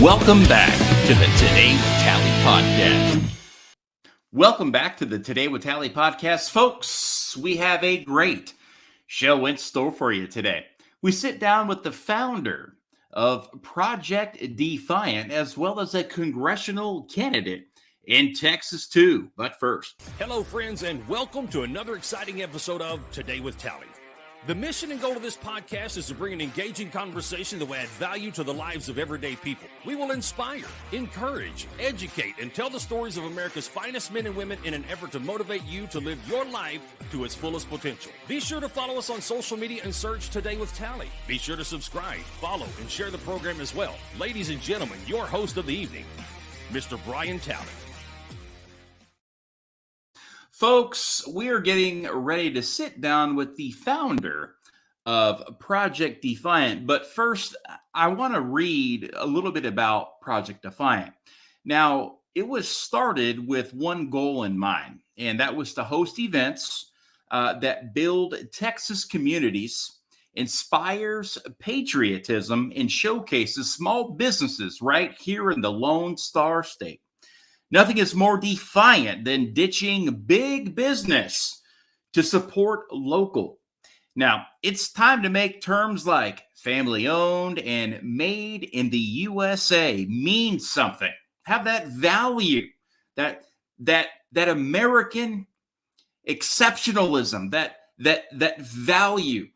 Welcome back to the Today with Tally podcast. Welcome back to the Today with Tally podcast, folks. We have a great show in store for you today. We sit down with the founder of Project Defiant, as well as a congressional candidate in Texas, too. But first, hello, friends, and welcome to another exciting episode of Today with Tally. The mission and goal of this podcast is to bring an engaging conversation that will add value to the lives of everyday people. We will inspire, encourage, educate, and tell the stories of America's finest men and women in an effort to motivate you to live your life to its fullest potential. Be sure to follow us on social media and search Today with Tally. Be sure to subscribe, follow, and share the program as well. Ladies and gentlemen, your host of the evening, Mr. Brian Tally. folks, we are getting ready to sit down with the founder of Project Defiant. But first, I want to read a little bit about Project Defiant. Now, it was started with one goal in mind, and that was to host events that build Texas communities, inspires patriotism, and showcases small businesses right here in the Lone Star State. Nothing is more defiant than ditching big business to support local. Now, it's time to make terms like family owned and made in the USA mean something. Have that value, that American exceptionalism, that value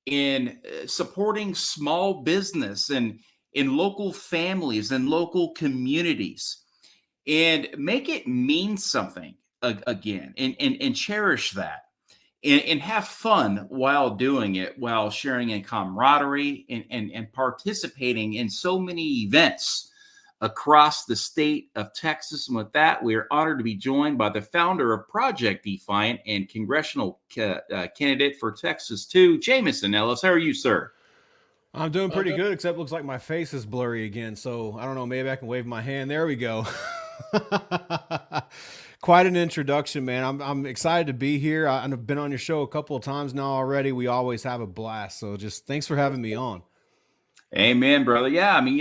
in supporting small business and in local families and local communities. And make it mean something again, and cherish that, and have fun while doing it, while sharing in camaraderie and participating in so many events across the state of Texas. And with that, we are honored to be joined by the founder of Project Defiant and congressional candidate for Texas 2, Jameson Ellis. How are you, sir? I'm doing pretty good, except looks like my face is blurry again. So I don't know, maybe I can wave my hand. There we go. Quite an introduction, man. I'm excited to be here. I've been on your show a couple of times now already. We always have a blast. So just thanks for having me on. Amen, brother. Yeah, I mean,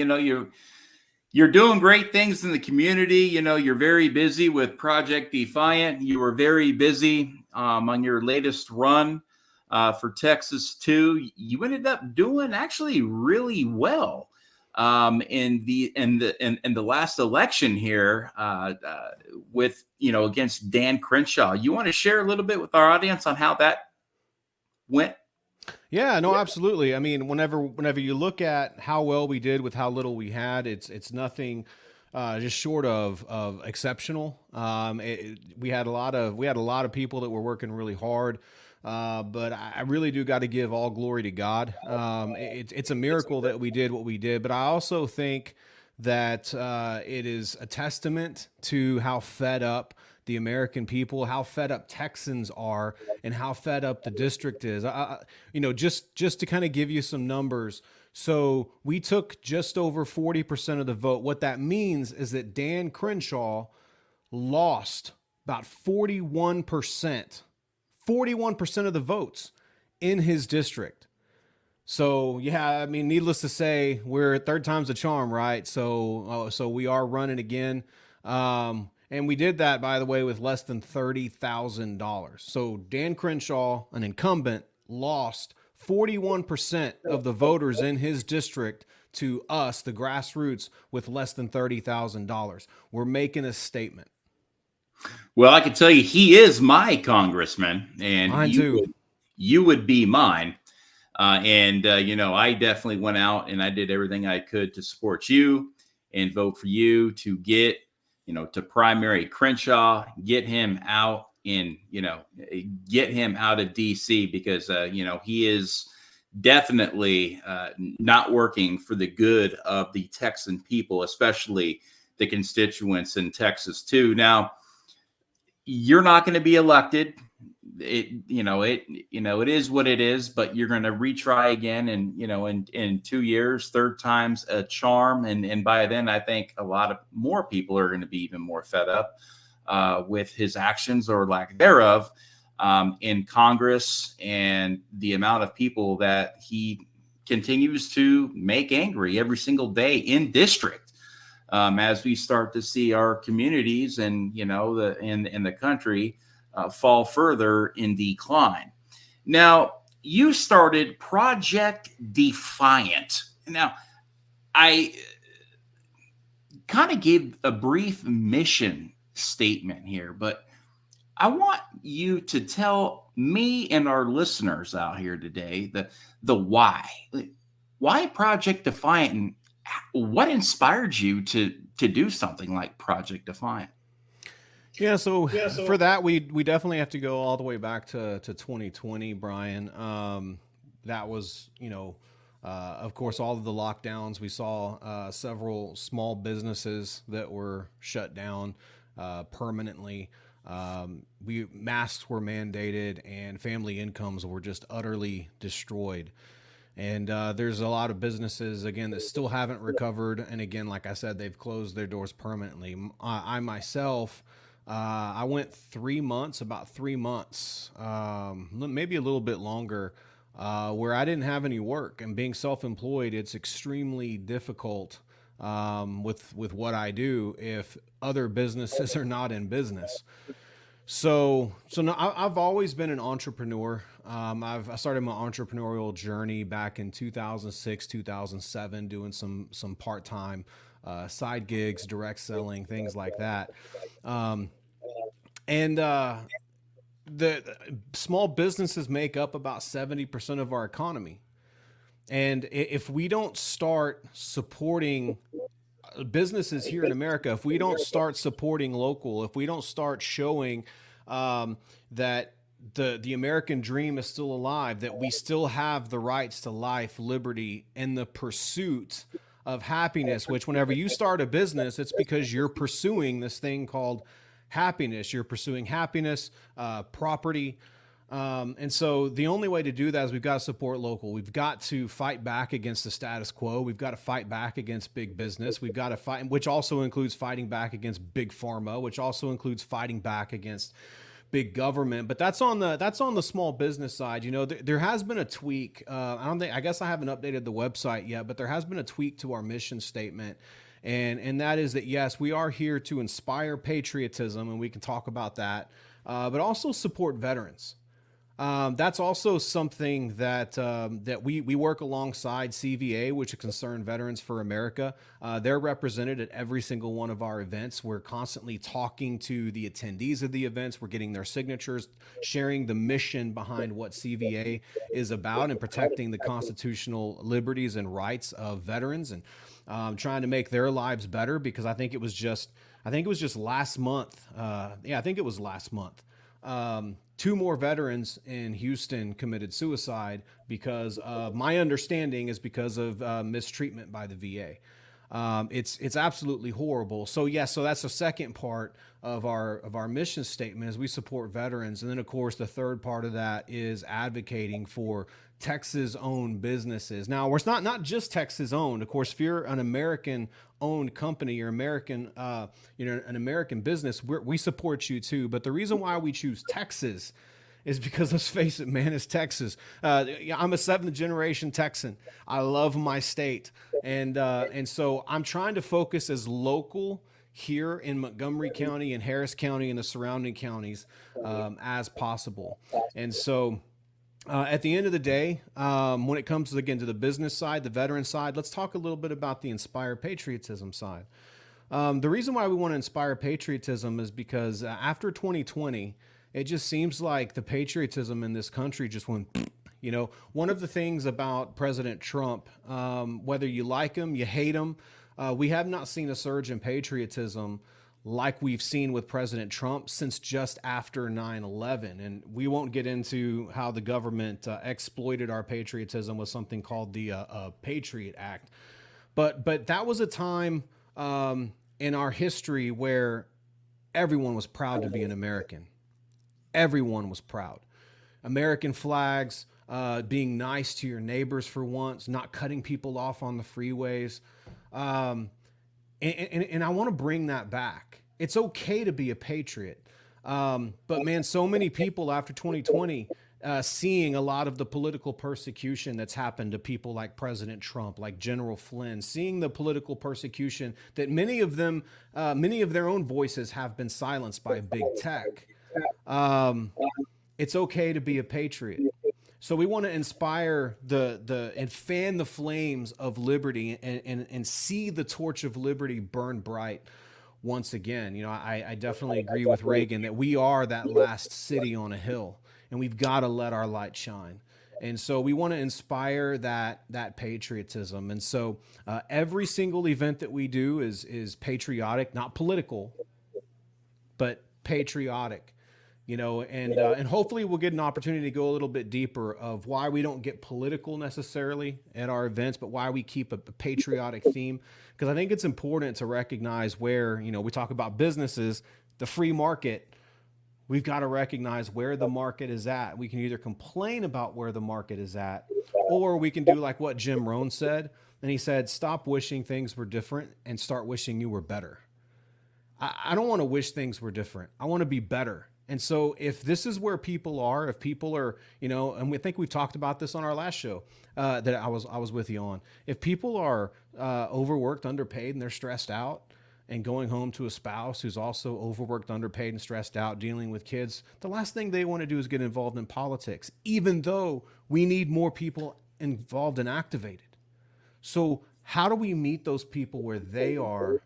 you're doing great things in the community. You're very busy with Project Defiant. You were very busy on your latest run for Texas 2. You ended up doing actually really well in the last election here with against Dan Crenshaw. You want to share a little bit with our audience on how that went? Yeah, no, absolutely. I mean, whenever you look at how well we did with how little we had, it's nothing just short of exceptional. We had a lot of people that were working really hard. But I really do got to give all glory to God. It's a miracle that we did what we did, but I also think that it is a testament to how fed up the American people, how fed up Texans are, and how fed up the district is. Just to kind of give you some numbers. So we took just over 40% of the vote. What that means is that Dan Crenshaw lost about 41% of the votes in his district. So, yeah, I mean, needless to say, we're third time's a charm, right? So we are running again. And we did that, by the way, with less than $30,000. So Dan Crenshaw, an incumbent, lost 41% of the voters in his district to us, the grassroots, with less than $30,000. We're making a statement. Well, I can tell you, he is my congressman, and mine too. You would be mine. I definitely went out and I did everything I could to support you and vote for you to get, to primary Crenshaw, get him out get him out of DC because, he is definitely not working for the good of the Texan people, especially the constituents in Texas too. Now, you're not going to be elected. It is what it is, but you're going to retry again. And, in 2 years, third time's a charm. And by then, I think a lot of more people are going to be even more fed up with his actions or lack thereof in Congress and the amount of people that he continues to make angry every single day in district. as we start to see our communities and, in the country fall further in decline. Now, you started Project Defiant. Now, I kind of gave a brief mission statement here, but I want you to tell me and our listeners out here today the why. Why Project Defiant, and what inspired you to do something like Project Defiant? Yeah, so for that, we definitely have to go all the way back to 2020, Brian. That was, of course, all of the lockdowns. We saw several small businesses that were shut down permanently. Masks were mandated, and family incomes were just utterly destroyed. And there's a lot of businesses, again, that still haven't recovered. And again, like I said, they've closed their doors permanently. I myself, I went about 3 months, maybe a little bit longer, where I didn't have any work. And being self-employed, it's extremely difficult with what I do if other businesses are not in business. So no, I've always been an entrepreneur. I started my entrepreneurial journey back in 2006, 2007, doing some part-time side gigs, direct selling, things like that. The small businesses make up about 70% of our economy. And if we don't start supporting businesses here in America, if we don't start supporting local, if we don't start showing that the American dream is still alive, that we still have the rights to life, liberty, and the pursuit of happiness, which whenever you start a business, it's because you're pursuing this thing called happiness. You're pursuing happiness, property. And so the only way to do that is we've got to support local. We've got to fight back against the status quo. We've got to fight back against big business. We've got to fight, which also includes fighting back against big pharma, which also includes fighting back against big government. But that's on the small business side. There has been a tweak. I guess I haven't updated the website yet, but there has been a tweak to our mission statement. And that is that, yes, we are here to inspire patriotism, and we can talk about that, but also support veterans. That's also something that we work alongside CVA, which is Concerned Veterans for America. They're represented at every single one of our events. We're constantly talking to the attendees of the events. We're getting their signatures, sharing the mission behind what CVA is about, and protecting the constitutional liberties and rights of veterans, and trying to make their lives better. Because I think it was just last month. I think it was last month. 2 more veterans in Houston committed suicide because my understanding is because of mistreatment by the VA. It's absolutely horrible. So so that's the second part of our mission statement, is we support veterans. And then of course the third part of that is advocating for Texas-owned businesses. Now, it's not just Texas-owned. Of course, if you're an American-owned company or an American business, we support you too. But the reason why we choose Texas is because, let's face it, man, it's Texas. I'm a 7th-generation Texan. I love my state, and so I'm trying to focus as local here in Montgomery County and Harris County and the surrounding counties as possible. And so at the end of the day, when it comes to the business side, the veteran side, let's talk a little bit about the inspire patriotism side. The reason why we want to inspire patriotism is because after 2020, it just seems like the patriotism in this country just went, one of the things about President Trump, whether you like him, you hate him, we have not seen a surge in patriotism like we've seen with President Trump since just after 9/11. And we won't get into how the government exploited our patriotism with something called the Patriot Act. But that was a time in our history where everyone was proud to be an American. Everyone was proud. American flags, being nice to your neighbors for once, not cutting people off on the freeways. And I want to bring that back. It's okay to be a patriot. But man, so many people after 2020, seeing a lot of the political persecution that's happened to people like President Trump, like General Flynn, seeing the political persecution that many of them, many of their own voices have been silenced by big tech. It's okay to be a patriot. So we want to inspire and fan the flames of liberty and see the torch of liberty burn bright once again. You know, I definitely agree with Reagan that we are that last city on a hill, and we've got to let our light shine. And so we want to inspire that patriotism. And so every single event that we do is patriotic, not political, but patriotic. You know, and hopefully we'll get an opportunity to go a little bit deeper of why we don't get political necessarily at our events, but why we keep a patriotic theme. Because I think it's important to recognize where, you know, we talk about businesses, the free market, we've got to recognize where the market is at. We can either complain about where the market is at, or we can do like what Jim Rohn said. And he said, stop wishing things were different and start wishing you were better. I don't want to wish things were different. I want to be better. And so if this is where people are, if people are, you know, and we think we've talked about this on our last show that I was with you on, if people are overworked, underpaid, and they're stressed out and going home to a spouse who's also overworked, underpaid, and stressed out, dealing with kids, the last thing they want to do is get involved in politics, even though we need more people involved and activated. So how do we meet those people where they are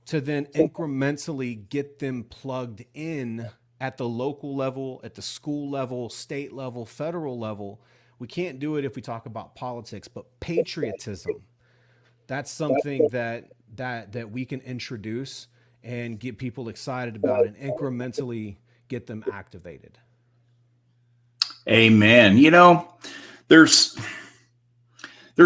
to then incrementally get them plugged in at the local level, at the school level, state level, federal level? We can't do it if we talk about politics, but patriotism, that's something that we can introduce and get people excited about and incrementally get them activated. Amen. You know, there's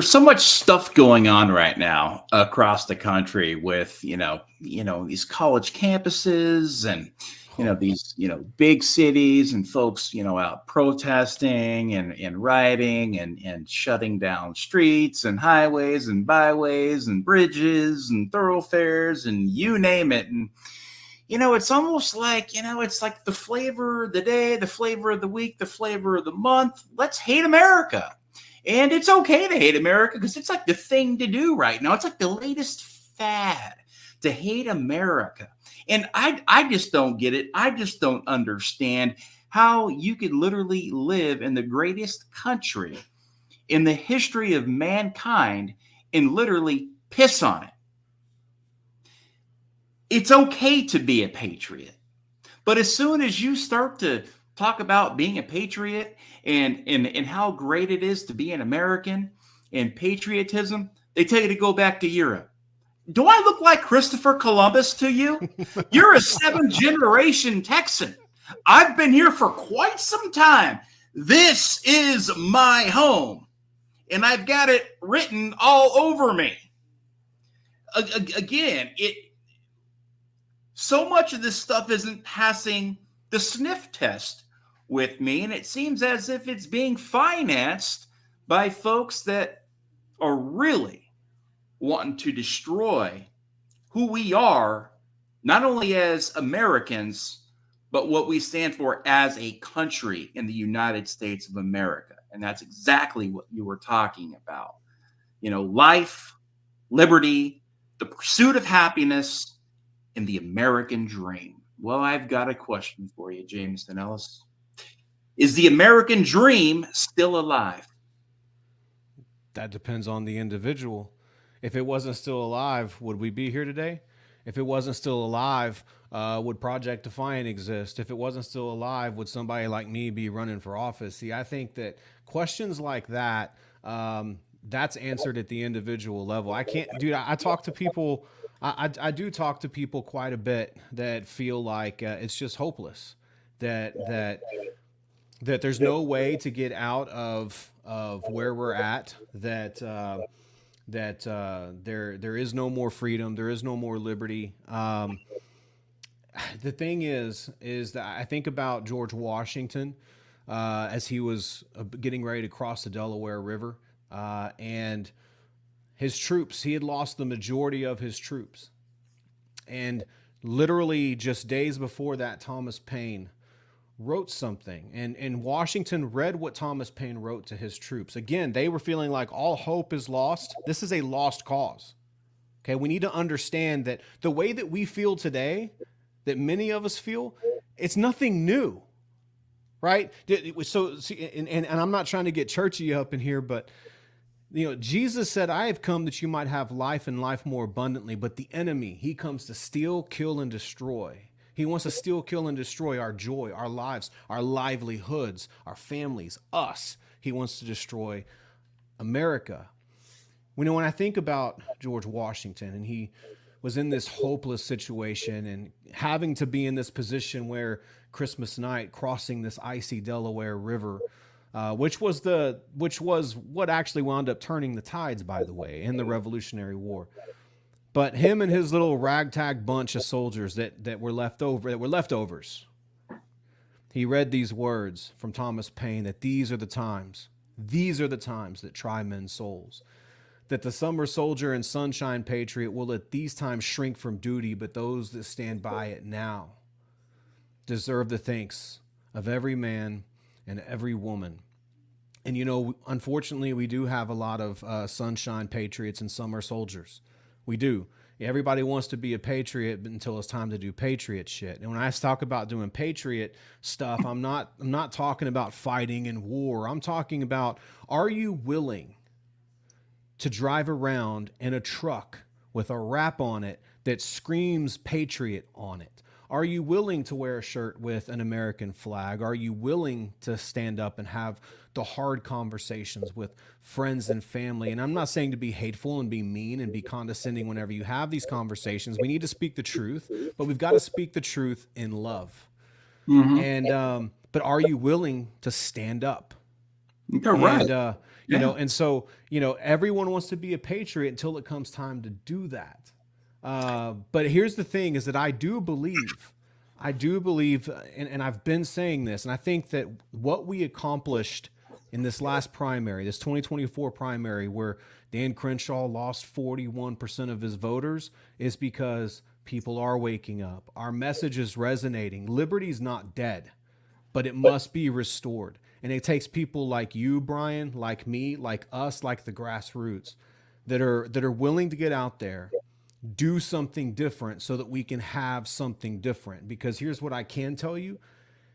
so much stuff going on right now across the country with, you know, these college campuses and, you know, these, you know, big cities and folks, you know, out protesting and rioting and shutting down streets and highways and byways and bridges and thoroughfares and you name it. And, you know, it's almost like, you know, it's like the flavor of the day, the flavor of the week, the flavor of the month. Let's hate America. And it's okay to hate America because it's like the thing to do right now. It's like the latest fad to hate America. And I just don't get it. I just don't understand how you could literally live in the greatest country in the history of mankind and literally piss on it. It's okay to be a patriot. But as soon as you start to talk about being a patriot and how great it is to be an American and patriotism, they tell you to go back to Europe. Do I look like Christopher Columbus to you? You're a 7th-generation Texan. I've been here for quite some time. This is my home, and I've got it written all over me. Again, so much of this stuff isn't passing the sniff test with me, and it seems as if it's being financed by folks that are really wanting to destroy who we are, not only as Americans, but what we stand for as a country in the United States of America. And that's exactly what you were talking about. You know, life, liberty, the pursuit of happiness, and the American dream. Well, I've got a question for you, Jameson Ellis. Is the American dream still alive? That depends on the individual. If it wasn't still alive, would we be here today? If it wasn't still alive, would Project Defiant exist? If it wasn't still alive, would somebody like me be running for office? See, I think that questions like that, that's answered at the individual level. I can't, dude, I talk to people, I do talk to people quite a bit that feel like it's just hopeless, that there's no way to get out of where we're at, that there is no more freedom, there is no more liberty. The thing is that I think about George Washington as he was getting ready to cross the Delaware River, and his troops, he had lost the majority of his troops. And literally just days before that, Thomas Paine wrote something, and Washington read what Thomas Paine wrote to his troops. Again, they were feeling like all hope is lost. This is a lost cause. Okay, we need to understand that the way that we feel today, that many of us feel, it's nothing new, right? So, and I'm not trying to get churchy up in here, but Jesus said, I have come that you might have life and life more abundantly. But the enemy, he comes to steal, kill, and destroy. He wants to steal, kill, and destroy our joy, our lives, our livelihoods, our families, us. He wants to destroy America. When I think about George Washington, and he was in this hopeless situation and having to be in this position where Christmas night, crossing this icy Delaware River, which was what actually wound up turning the tides, by the way, in the Revolutionary War. But him and his little ragtag bunch of soldiers that were leftovers. He read these words from Thomas Paine, that these are the times that try men's souls. That the summer soldier and sunshine patriot will at these times shrink from duty, but those that stand by it now deserve the thanks of every man and every woman. And, unfortunately, we do have a lot of sunshine patriots and summer soldiers. We do. Everybody wants to be a patriot until it's time to do patriot shit. And when I talk about doing patriot stuff, I'm not talking about fighting in war. I'm talking about, are you willing to drive around in a truck with a wrap on it that screams patriot on it? Are you willing to wear a shirt with an American flag? Are you willing to stand up and have the hard conversations with friends and family? And I'm not saying to be hateful and be mean and be condescending whenever you have these conversations. We need to speak the truth, but we've got to speak the truth in love. Mm-hmm. And but are you willing to stand up? Right. And so everyone wants to be a patriot until it comes time to do that. But here's the thing, is that I do believe, and I've been saying this, and I think that what we accomplished in this last primary, this 2024 primary, where Dan Crenshaw lost 41% of his voters, is because people are waking up. Our message is resonating. Liberty's not dead, but it must be restored. And it takes people like you, Brian, like me, like us, like the grassroots, that are willing to get out there, do something different so that we can have something different. Because here's what I can tell you,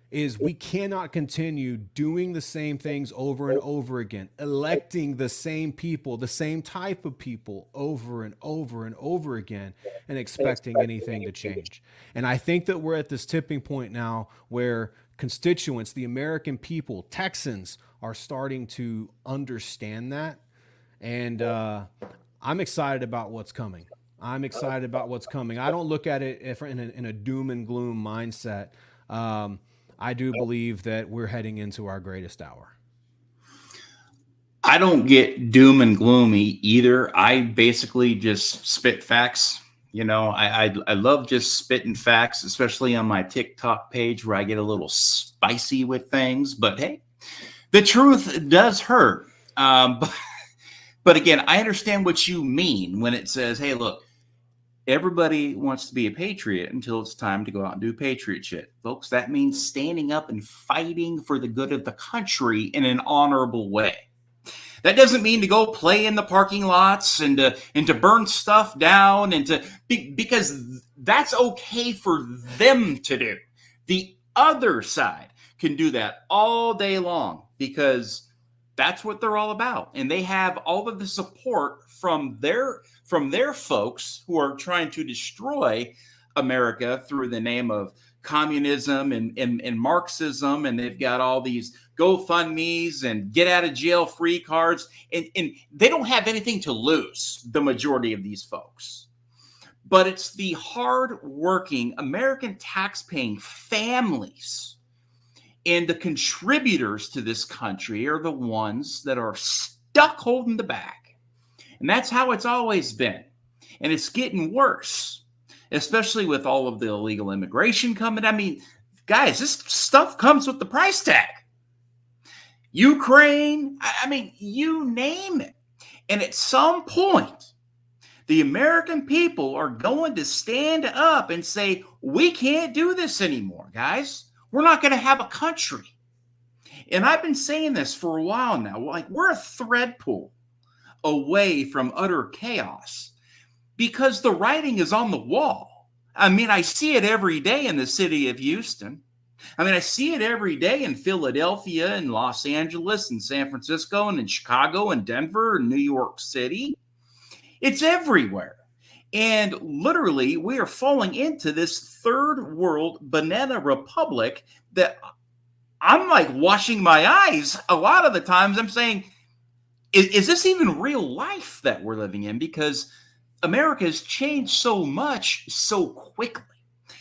is we cannot continue doing the same things over and over again, electing the same people, the same type of people over and over and over again, and expecting anything to change. And I think that we're at this tipping point now where constituents, the American people, Texans, are starting to understand that. And I'm excited about what's coming. I don't look at it in a doom and gloom mindset. I do believe that we're heading into our greatest hour. I don't get doom and gloomy either. I basically just spit facts. I love just spitting facts, especially on my TikTok page where I get a little spicy with things. But hey, the truth does hurt. But again, I understand what you mean when it says, hey, look, everybody wants to be a patriot until it's time to go out and do patriot shit. Folks, that means standing up and fighting for the good of the country in an honorable way. That doesn't mean to go play in the parking lots and to burn stuff down because that's okay for them to do. The other side can do that all day long because that's what they're all about. And they have all of the support from their folks who are trying to destroy America through the name of communism and Marxism. And they've got all these GoFundMes and get out of jail free cards. And they don't have anything to lose, the majority of these folks. But it's the hardworking American tax-paying families and the contributors to this country are the ones that are stuck holding the bag. And that's how it's always been. And it's getting worse, especially with all of the illegal immigration coming. I mean, guys, this stuff comes with the price tag. Ukraine, I mean, you name it. And at some point, the American people are going to stand up and say, we can't do this anymore, guys. we're not going to have a country. And I've been saying this for a while now. Like, we're a thread pull away from utter chaos because the writing is on the wall. I mean, I see it every day in the city of Houston. I mean, I see it every day in Philadelphia and Los Angeles and San Francisco and in Chicago and Denver and New York City. It's everywhere. And literally, we are falling into this third world banana republic that I'm like washing my eyes. A lot of the times I'm saying, is this even real life that we're living in? Because America has changed so much so quickly.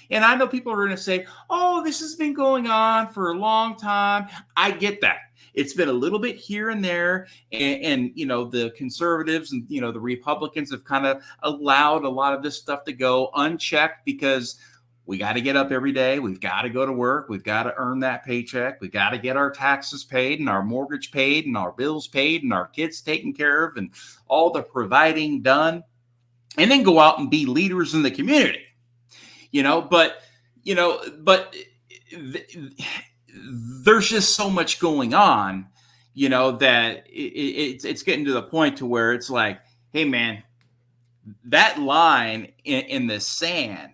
And I know people are going to say, oh, this has been going on for a long time. I get that. It's been a little bit here and there. And you know, the conservatives and, you know, the Republicans have kind of allowed a lot of this stuff to go unchecked because we got to get up every day. We've got to go to work. We've got to earn that paycheck. We got to get our taxes paid and our mortgage paid and our bills paid and our kids taken care of and all the providing done, and then go out and be leaders in the community. But there's just so much going on, that it's getting to the point to where it's like, hey, man, that line in the sand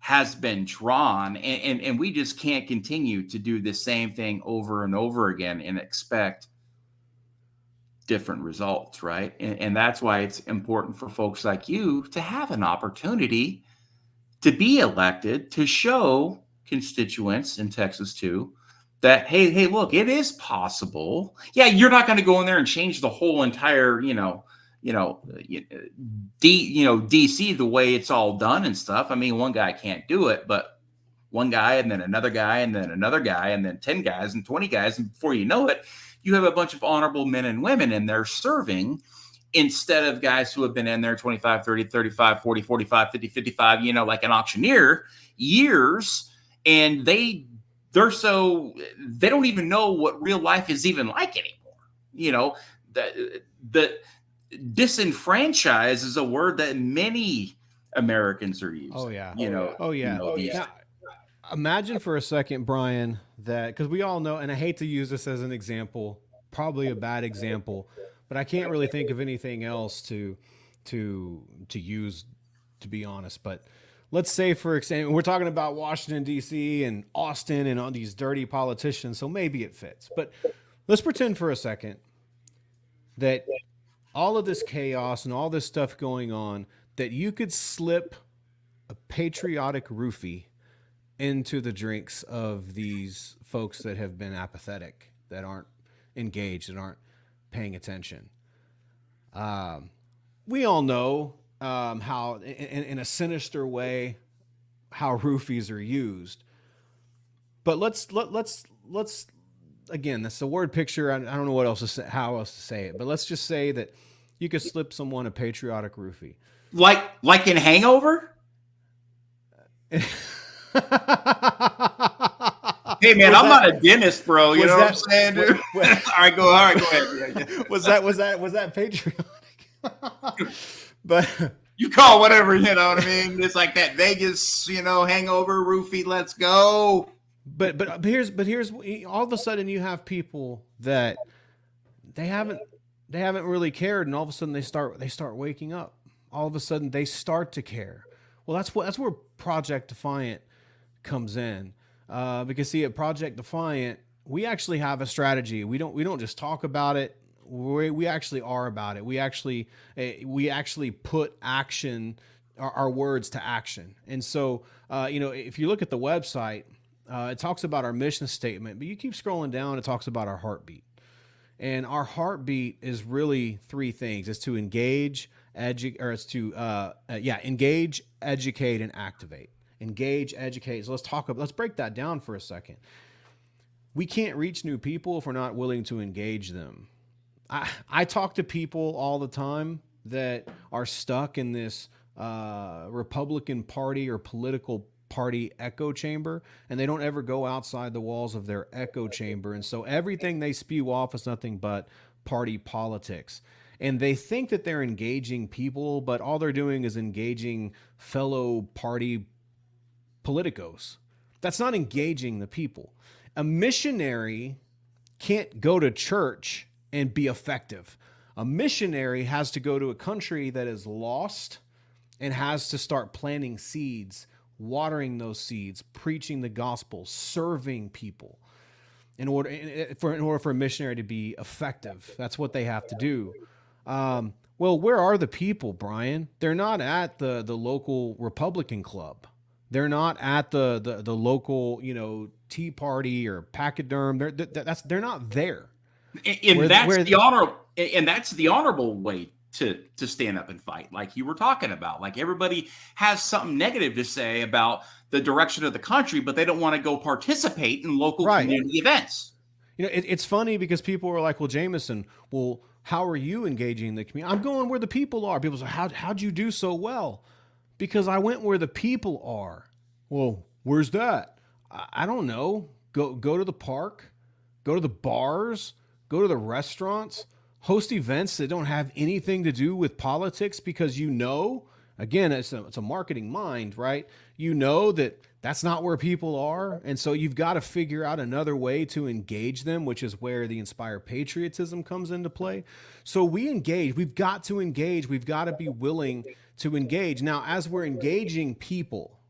has been drawn, and we just can't continue to do the same thing over and over again and expect different results, right? And that's why it's important for folks like you to have an opportunity to be elected, to show constituents in Texas too that, hey, look, it is possible. Yeah, you're not going to go in there and change the whole entire, DC the way it's all done and stuff. I mean, one guy can't do it, but one guy and then another guy and then another guy and then 10 guys and 20 guys. And before you know it, you have a bunch of honorable men and women in there serving, instead of guys who have been in there 25, 30, 35, 40, 45, 50, 55, like an auctioneer years. And they don't even know what real life is even like anymore. The disenfranchise is a word that many Americans are using. Oh yeah. Now, imagine for a second, Brian, that, because we all know, and I hate to use this as an example, probably a bad example, but I can't really think of anything else to use, to be honest. But let's say, for example, we're talking about Washington, D.C. and Austin and all these dirty politicians, so maybe it fits. But let's pretend for a second that all of this chaos and all this stuff going on, that you could slip a patriotic roofie into the drinks of these folks that have been apathetic, that aren't engaged, that aren't paying attention. We all know how, in a sinister way, how roofies are used. But let's again, that's the word picture. I don't know what else to say, how else to say it, but let's just say that you could slip someone a patriotic roofie, like in Hangover. Hey man, I'm not a dentist, bro. You know what I'm saying, dude? All right, go ahead. Yeah. Was that patriotic? But you call whatever, you know what I mean? It's like that Vegas, hangover roofie. Let's go. But here's all of a sudden you have people that they haven't really cared, and all of a sudden they start waking up. All of a sudden they start to care. Well, that's where Project Defiant comes in. Because see, at Project Defiant, we actually have a strategy. We don't just talk about it. We actually are about it. We actually put action, our words to action. And so, if you look at the website, it talks about our mission statement, but you keep scrolling down, it talks about our heartbeat. And our heartbeat is really three things. It's to engage, engage, educate, and activate. Engage, educate. So let's break that down for a second. We can't reach new people if we're not willing to engage them. I talk to people all the time that are stuck in this Republican Party or political party echo chamber, and they don't ever go outside the walls of their echo chamber. And so everything they spew off is nothing but party politics. And they think that they're engaging people, but all they're doing is engaging fellow party politicos. That's not engaging the people. A missionary can't go to church and be effective. A missionary has to go to a country that is lost and has to start planting seeds, watering those seeds, preaching the gospel, serving people in order for a missionary to be effective. That's what they have to do. Well, where are the people, Brian? They're not at the local Republican club. They're not at the local, Tea Party or Pachyderm. They're not there. And that's the honorable way to stand up and fight, like you were talking about. Like, everybody has something negative to say about the direction of the country, but they don't want to go participate in local community events. It's funny because people are like, well, Jameson, well, how are you engaging the community? I'm going where the people are. People say, how'd you do so well? Because I went where the people are. Well, where's that? I don't know. Go to the park, go to the bars, go to the restaurants, host events that don't have anything to do with politics, because again, it's a marketing mind, right? That's not where people are. And so you've got to figure out another way to engage them, which is where the inspired patriotism comes into play. So we engage. We've got to engage. We've got to be willing to engage. Now, as we're engaging people,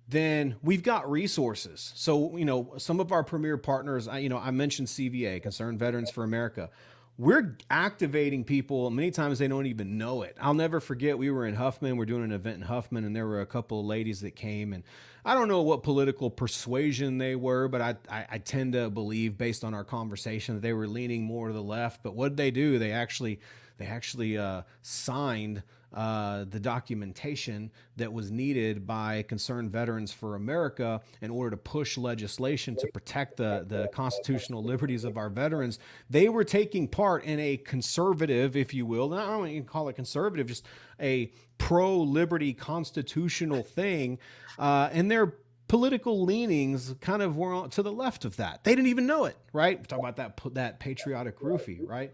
then we've got resources. So, some of our premier partners, I mentioned CVA, Concerned Veterans for America. We're activating people. Many times they don't even know it. I'll never forget, we were in Huffman. We're doing an event in Huffman, and there were a couple of ladies that came, and I don't know what political persuasion they were, but I tend to believe, based on our conversation, that they were leaning more to the left. But what did they do? They actually signed the documentation that was needed by Concerned Veterans for America in order to push legislation to protect the constitutional liberties of our veterans. They were taking part in a conservative, if you will, I don't even call it conservative, just a pro-liberty constitutional thing, and their political leanings kind of were to the left of that. They didn't even know it, right? We're talking about that patriotic roofie, right?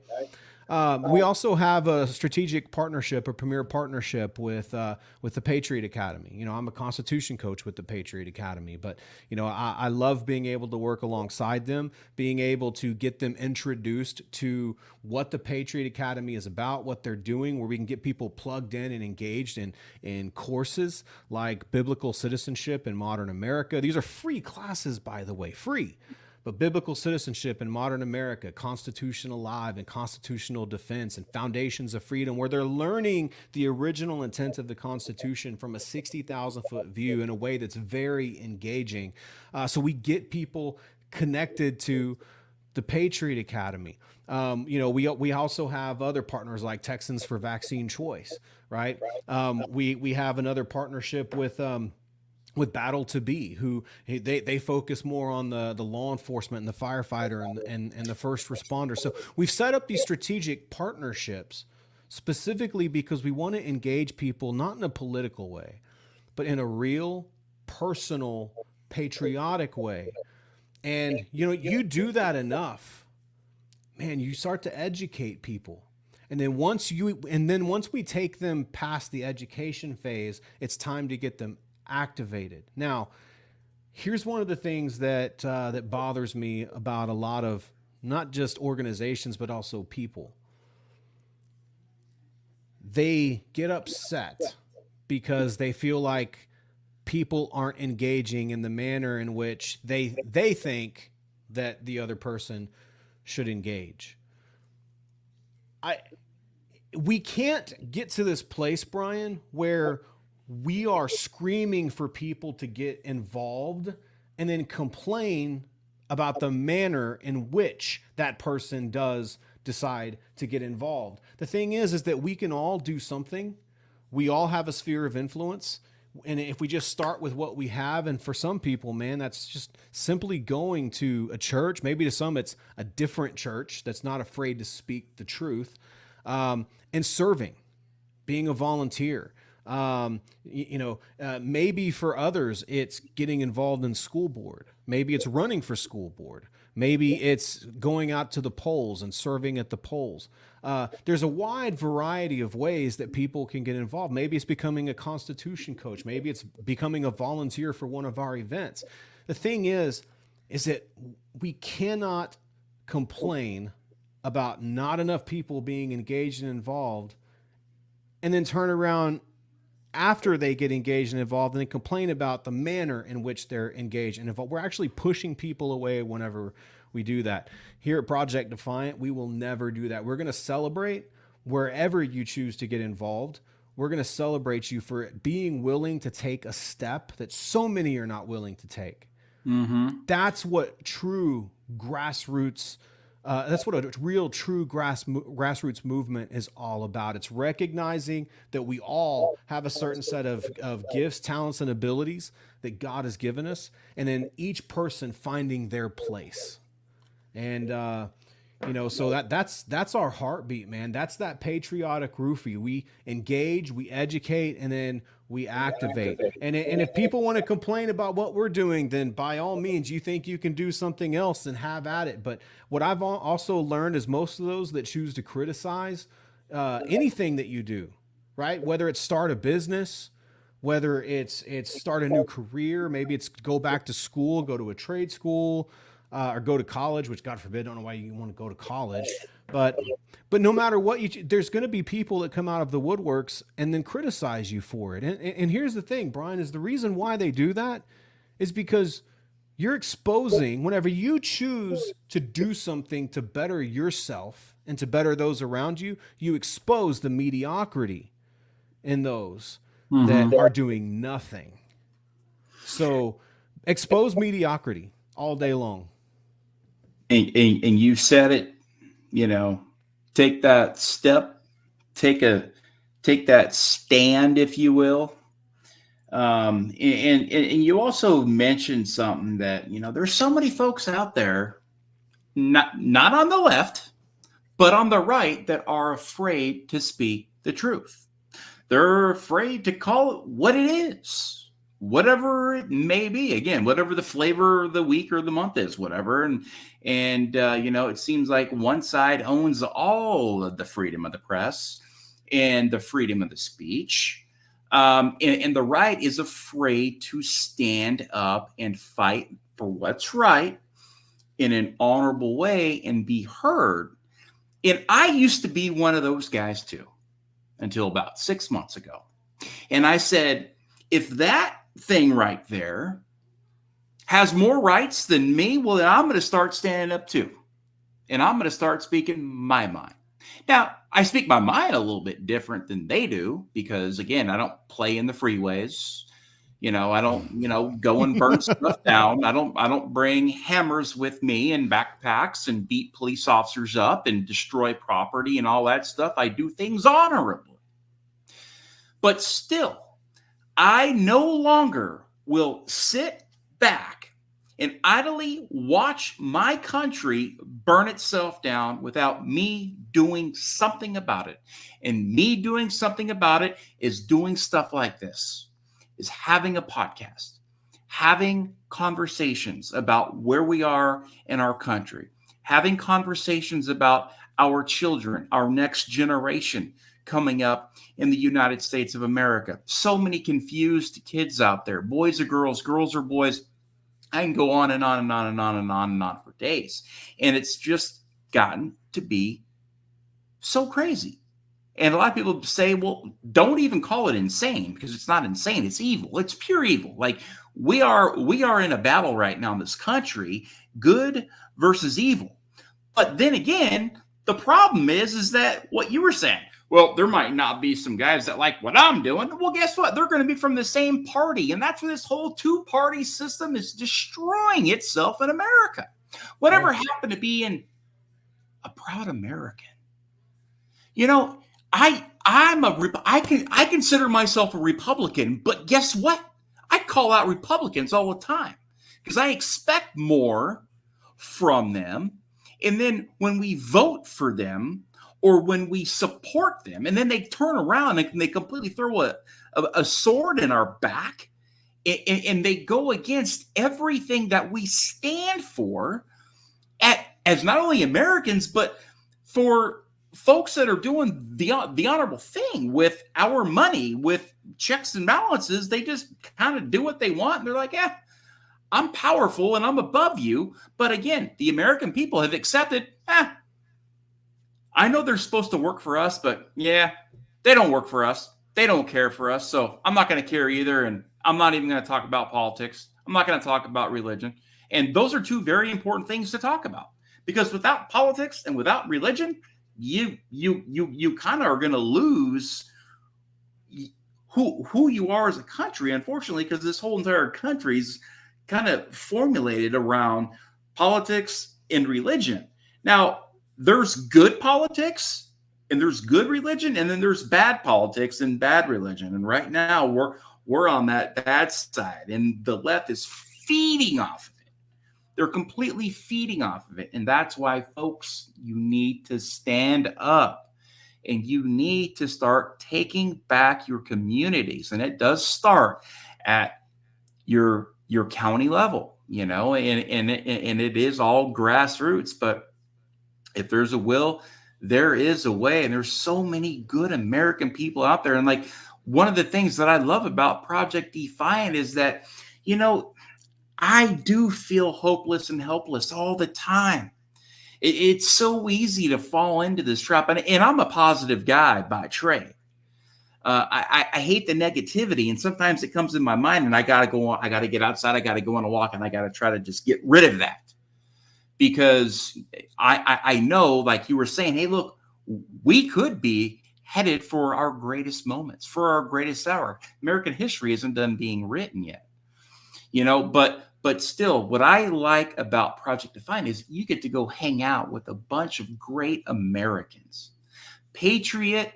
We also have a strategic partnership, a premier partnership with the Patriot Academy. I'm a Constitution coach with the Patriot Academy, but I love being able to work alongside them, being able to get them introduced to what the Patriot Academy is about, what they're doing, where we can get people plugged in and engaged in courses like biblical citizenship in modern America. These are free classes, by the way, free. But biblical citizenship in modern America, Constitution Alive and constitutional defense and foundations of freedom, where they're learning the original intent of the Constitution from a 60,000-foot view in a way that's very engaging. So we get people connected to the Patriot Academy. We also have other partners like Texans for Vaccine Choice, right? We have another partnership with Battle to Be, who they focus more on the law enforcement and the firefighter and the first responder. So we've set up these strategic partnerships specifically because we want to engage people, not in a political way, but in a real, personal, patriotic way. And, you do that enough, man, you start to educate people. And then once we take them past the education phase, it's time to get them activated. Now, here's one of the things that bothers me about a lot of not just organizations, but also people. They get upset because they feel like people aren't engaging in the manner in which they think that the other person should engage. We can't get to this place, Brian, where we are screaming for people to get involved and then complain about the manner in which that person does decide to get involved. The thing is that we can all do something. We all have a sphere of influence. And if we just start with what we have, and for some people, man, that's just simply going to a church. Maybe to some, it's a different church that's not afraid to speak the truth, and serving, being a volunteer. Maybe for others, it's getting involved in school board. Maybe it's running for school board. Maybe it's going out to the polls and serving at the polls. There's a wide variety of ways that people can get involved. Maybe it's becoming a Constitution coach. Maybe it's becoming a volunteer for one of our events. The thing is that we cannot complain about not enough people being engaged and involved and then turn around after they get engaged and involved and then complain about the manner in which they're engaged and involved. We're actually pushing people away whenever we do that. Here at Project Defiant, we will never do that. We're going to celebrate wherever you choose to get involved. We're going to celebrate you for being willing to take a step that so many are not willing to take. Mm-hmm. That's what true grassroots that's what a real true grassroots movement is all about. It's recognizing that we all have a certain set of gifts, talents, and abilities that God has given us, and then each person finding their place. And so that's our heartbeat, man. That's that patriotic roofie. We engage, we educate, and then we activate. And if people want to complain about what we're doing, then by all means, you think you can do something else, and have at it. But what I've also learned is most of those that choose to criticize anything that you do, right? Whether it's start a business, whether it's start a new career, maybe it's go back to school, go to a trade school, or go to college, which God forbid, I don't know why you want to go to college, but no matter what, there's going to be people that come out of the woodworks and then criticize you for it. And here's the thing, Brian, is the reason why they do that is because you're exposing, whenever you choose to do something to better yourself and to better those around you, you expose the mediocrity in those that are doing nothing. So expose mediocrity all day long. And you said it, take that step, take that stand, if you will. And you also mentioned something that, there's so many folks out there, not on the left, but on the right, that are afraid to speak the truth. They're afraid to call it what it is, whatever it may be. Again, whatever the flavor of the week or the month is, whatever. And it seems like one side owns all of the freedom of the press and the freedom of the speech. And the right is afraid to stand up and fight for what's right in an honorable way and be heard. And I used to be one of those guys too, until about 6 months ago. And I said, if that thing right there has more rights than me, well, then I'm going to start standing up too. And I'm going to start speaking my mind. Now, I speak my mind a little bit different than they do because, again, I don't play in the freeways. I don't, go and burn stuff down. I don't bring hammers with me and backpacks and beat police officers up and destroy property and all that stuff. I do things honorably. But still, I no longer will sit back and idly watch my country burn itself down without me doing something about it. And me doing something about it is doing stuff like this, is having a podcast, having conversations about where we are in our country, having conversations about our children, our next generation coming up in the United States of America. So many confused kids out there, boys or girls, girls or boys. I can go on and on and on and on and on and on for days. And it's just gotten to be so crazy. And a lot of people say, well, don't even call it insane, because it's not insane. It's evil. It's pure evil. Like we are in a battle right now in this country, good versus evil. But then again, the problem is that what you were saying, well, there might not be some guys that like what I'm doing. Well, guess what? They're going to be from the same party. And that's where this whole two-party system is destroying itself in America. Whatever happened to being a proud American? I consider myself a Republican, but guess what? I call out Republicans all the time because I expect more from them. And then when we vote for them, or when we support them, and then they turn around and they completely throw a sword in our back, and they go against everything that we stand for, as not only Americans, but for folks that are doing the honorable thing with our money, with checks and balances. They just kind of do what they want. And they're like, yeah, I'm powerful and I'm above you. But again, the American people have accepted, I know they're supposed to work for us, but yeah, they don't work for us. They don't care for us. So I'm not going to care either. And I'm not even going to talk about politics. I'm not going to talk about religion. And those are two very important things to talk about, because without politics and without religion, you kind of are going to lose who you are as a country, unfortunately, because this whole entire country's kind of formulated around politics and religion. Now, there's good politics and there's good religion, and then there's bad politics and bad religion. And right now we're on that bad side, and the left is feeding off of it. They're completely feeding off of it. And that's why, folks, you need to stand up and you need to start taking back your communities. And it does start at your county level, and it is all grassroots. But if there's a will, there is a way. And there's so many good American people out there. And like, one of the things that I love about Project Defiant is that, I do feel hopeless and helpless all the time. It's so easy to fall into this trap. And I'm a positive guy by trade. I hate the negativity. And sometimes it comes in my mind and I got to go on. I got to get outside. I got to go on a walk, and I got to try to just get rid of that. Because I know, like you were saying, hey, look, we could be headed for our greatest moments, for our greatest hour. American history isn't done being written yet. But still, what I like about Project Defiant is you get to go hang out with a bunch of great Americans, patriotic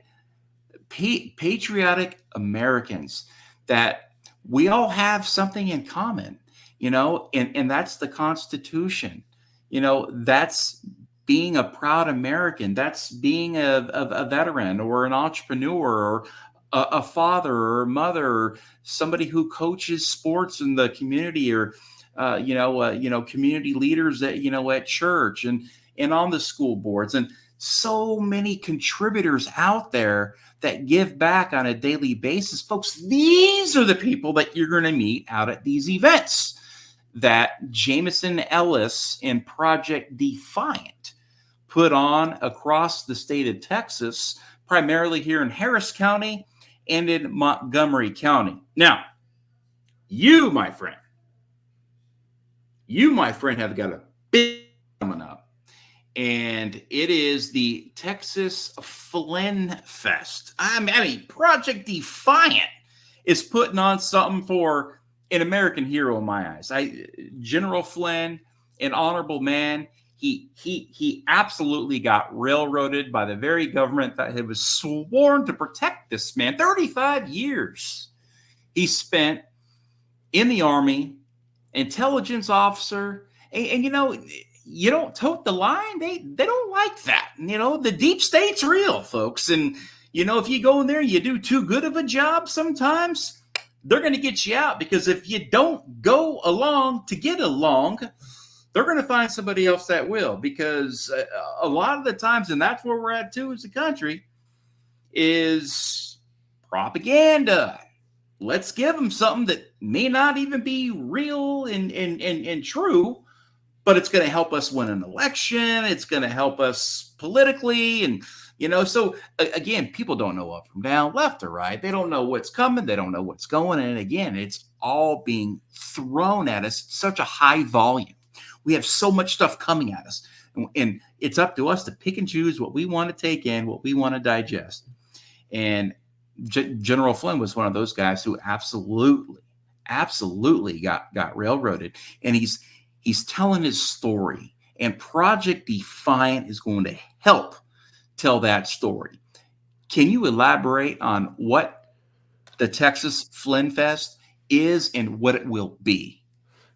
Americans, that we all have something in common, and that's the Constitution. That's being a proud American. That's being a veteran or an entrepreneur or a father or a mother, or somebody who coaches sports in the community, or community leaders at at church and on the school boards, and so many contributors out there that give back on a daily basis. Folks, these are the people that you're going to meet out at these events that Jameson Ellis and Project Defiant put on across the state of Texas, primarily here in Harris County and in Montgomery County. Now, you, my friend, have got a big coming up, and it is the Texas Flynn Fest. I mean, Project Defiant is putting on something for an American hero in my eyes. General Flynn, an honorable man. He absolutely got railroaded by the very government that had was sworn to protect this man. 35 years he spent in the Army, intelligence officer, and you don't tote the line. They don't like that. The deep state's real, folks. And if you go in there, you do too good of a job, sometimes they're going to get you out, because if you don't go along to get along, they're going to find somebody else that will. Because a lot of the times, and that's where we're at too as a country, is propaganda. Let's give them something that may not even be real and true, but it's going to help us win an election. It's going to help us politically. And, so again, people don't know up from down, left or right. They don't know what's coming. They don't know what's going. And again, it's all being thrown at us. Such a high volume. We have so much stuff coming at us, and it's up to us to pick and choose what we want to take in, what we want to digest. And General Flynn was one of those guys who absolutely got railroaded. And he's telling his story, and Project Defiant is going to help tell that story. Can you elaborate on what the Texas Flynn Fest is and what it will be?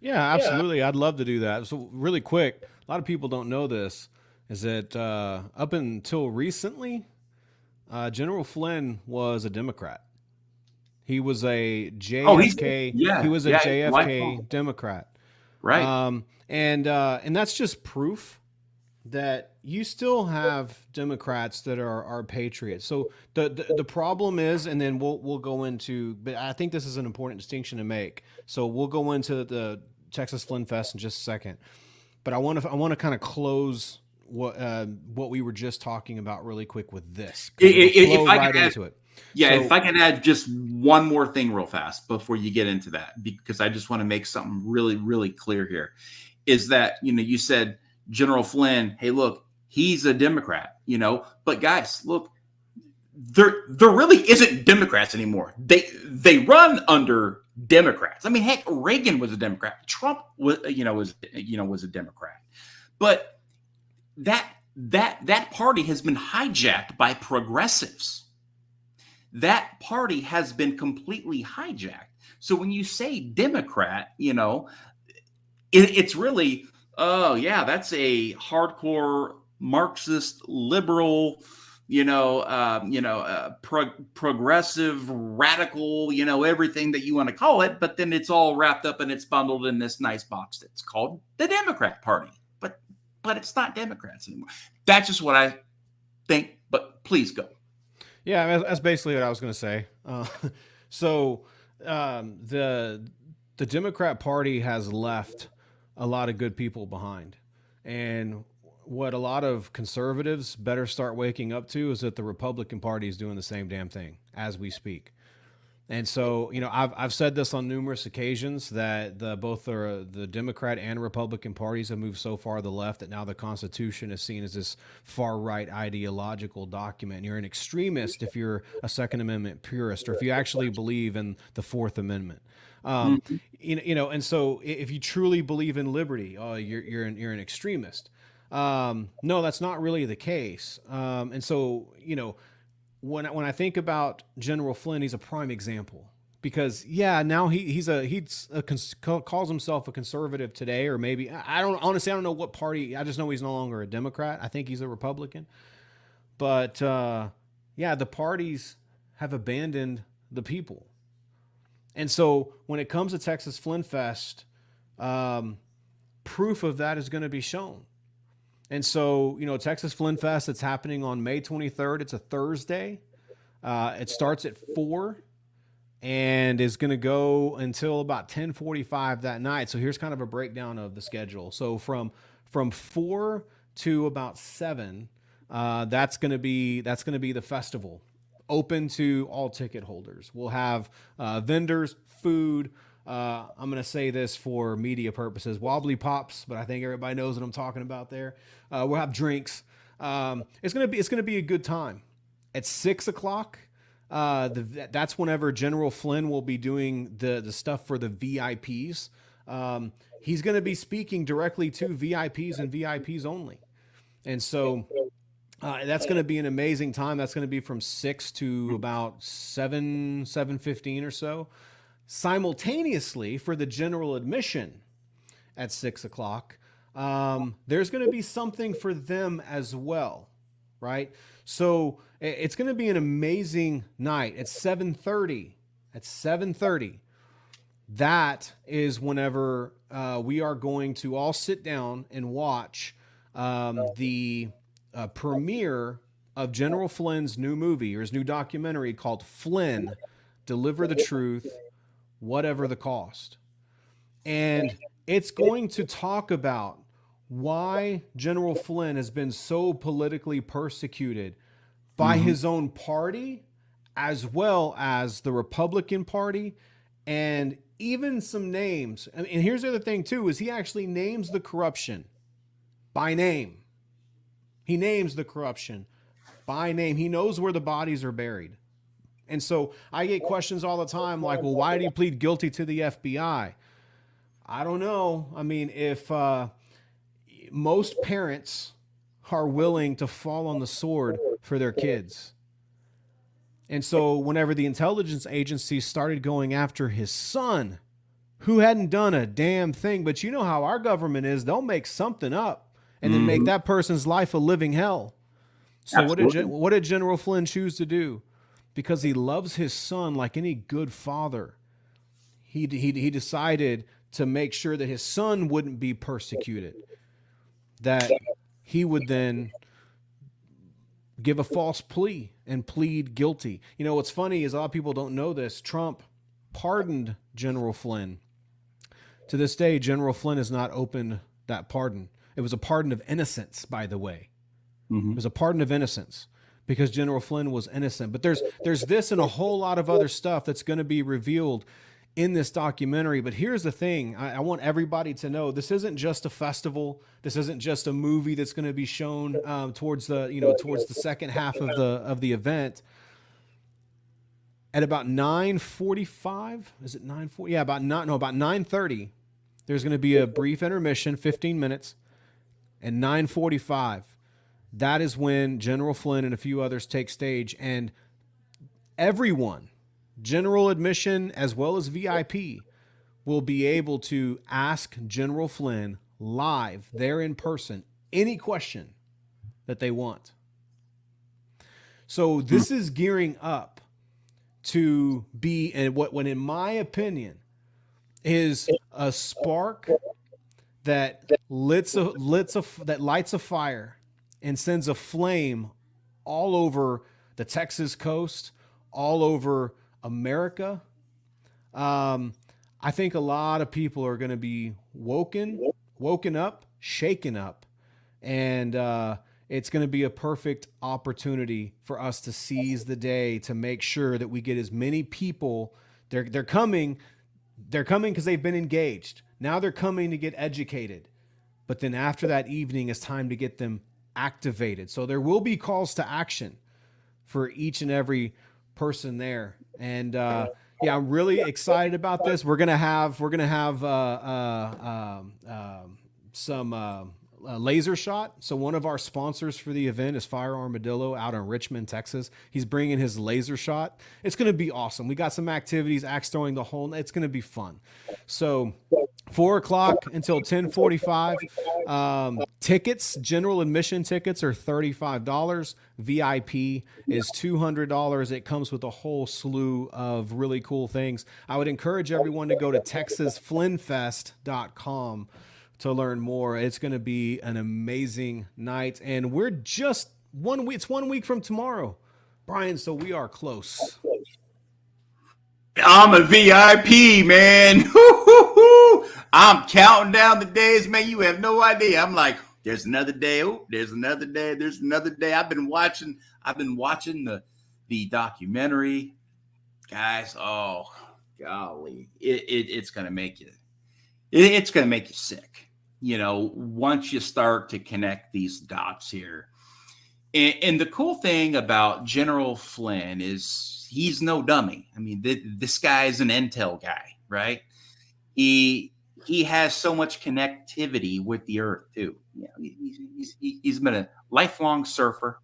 Yeah, absolutely. Yeah. I'd love to do that. So really quick, a lot of people don't know this, is that up until recently, General Flynn was a Democrat. He was a JFK. He was a JFK Democrat. Right. And that's just proof that you still have Democrats that are patriots. So the problem is, and then we'll go into, but I think this is an important distinction to make. So we'll go into the Texas Flynn Fest in just a second. But I want to kind of close what we were just talking about really quick with this. If I right could add, into it. Yeah, So, if I can add just one more thing real fast before you get into that, because I just want to make something really, really clear here, is that, you said General Flynn, hey, look, he's a Democrat, but guys, look, there really isn't Democrats anymore. They run under Democrats. I mean, heck, Reagan was a Democrat. Trump was a Democrat. But that party has been hijacked by progressives. That party has been completely hijacked. So when you say Democrat, it's really, oh yeah, that's a hardcore Marxist liberal, progressive, radical, everything that you want to call it. But then it's all wrapped up and it's bundled in this nice box that's called the Democrat Party. But it's not Democrats anymore. That's just what I think. But please go. Yeah, that's basically what I was going to say. So the Democrat Party has left a lot of good people behind. And what a lot of conservatives better start waking up to is that the Republican Party is doing the same damn thing as we speak. And so, I've said this on numerous occasions that both the Democrat and Republican parties have moved so far to the left that now the Constitution is seen as this far-right ideological document. You're an extremist if you're a Second Amendment purist, or if you actually believe in the Fourth Amendment. And so if you truly believe in liberty, you're an extremist. No, that's not really the case. And so, when I think about General Flynn, he's a prime example because now he calls himself a conservative today, or maybe I don't know what party. I just know he's no longer a Democrat. I think he's a Republican, but the parties have abandoned the people. And so when it comes to Texas Flynn Fest, proof of that is going to be shown. And so, Texas Flynn Fest, it's happening on May 23rd. It's a Thursday. It starts at 4 and is going to go until about 10:45 that night. So here's kind of a breakdown of the schedule. So from 4 to about 7, that's going to be the festival, open to all ticket holders. We'll have vendors, food. I'm going to say this for media purposes, wobbly pops, but I think everybody knows what I'm talking about there. We'll have drinks. It's going to be a good time. At 6 o'clock, that's whenever General Flynn will be doing the stuff for the VIPs. He's going to be speaking directly to VIPs and VIPs only. And so that's going to be an amazing time. That's going to be from 6 to about 7:15 or so. Simultaneously, for the general admission at 6 o'clock, there's going to be something for them as well, right? So it's going to be an amazing night at 7:30. At 7:30, that is whenever we are going to all sit down and watch the premiere of General Flynn's new movie, or his new documentary called Flynn, Deliver the Truth, Whatever the Cost. And it's going to talk about why General Flynn has been so politically persecuted by his own party, as well as the Republican Party, and even some names. And here's the other thing too, is he actually names the corruption by name. He names the corruption by name. He knows where the bodies are buried. And so I get questions all the time like, well, why did he plead guilty to the FBI? I don't know. I mean, if most parents are willing to fall on the sword for their kids. And so whenever the intelligence agencies started going after his son, who hadn't done a damn thing, but you know how our government is, they'll make something up and then make that person's life a living hell. So what did General Flynn choose to do? Because he loves his son like any good father. He decided to make sure that his son wouldn't be persecuted, that he would then give a false plea and plead guilty. You know, what's funny is a lot of people don't know this. Trump pardoned General Flynn. To this day, General Flynn has not opened that pardon. It was a pardon of innocence, by the way. It was a pardon of innocence because General Flynn was innocent. But there's this and a whole lot of other stuff that's going to be revealed in this documentary. But here's the thing. I want everybody to know this isn't just a festival. This isn't just a movie that's going to be shown towards the second half of the event. At about 9:45, is it 9:40? Yeah, about 9:30. There's going to be a brief intermission, 15 minutes, and 9:45. That is when General Flynn and a few others take stage, and everyone, general admission as well as VIP, will be able to ask General Flynn live there in person any question that they want. So this is gearing up to be, and what in my opinion is a spark that lights a fire and sends a flame all over the Texas coast, all over America. I think a lot of people are going to be woken up, shaken up, and it's going to be a perfect opportunity for us to seize the day to make sure that we get as many people. They're coming because they've been engaged. Now they're coming to get educated. But then after that evening, it's time to get them activated. So there will be calls to action for each and every person there. And yeah, I'm really excited about this. We're gonna have some laser shot. So one of our sponsors for the event is Fire Armadillo out in Richmond, Texas. He's bringing his laser shot. It's going to be awesome. We got some activities, axe throwing the whole. It's going to be fun. So 4 o'clock until 10:45. Tickets, general admission tickets are $35. VIP is $200. It comes with a whole slew of really cool things. I would encourage everyone to go to TexasFlynnFest.com to learn more. It's going to be an amazing night. And we're just 1 week. It's 1 week from tomorrow, Brian. So we are close. I'm a VIP, man. I'm counting down the days, man. You have no idea. I'm like, there's another day. Oh, there's another day. There's another day. I've been watching the documentary, guys. Oh, golly, it's gonna make you. It's gonna make you sick. You know, once you start to connect these dots here. And the cool thing about General Flynn is he's no dummy. I mean, this guy is an intel guy, right? He has so much connectivity with the earth too. You know, he's been a lifelong surfer.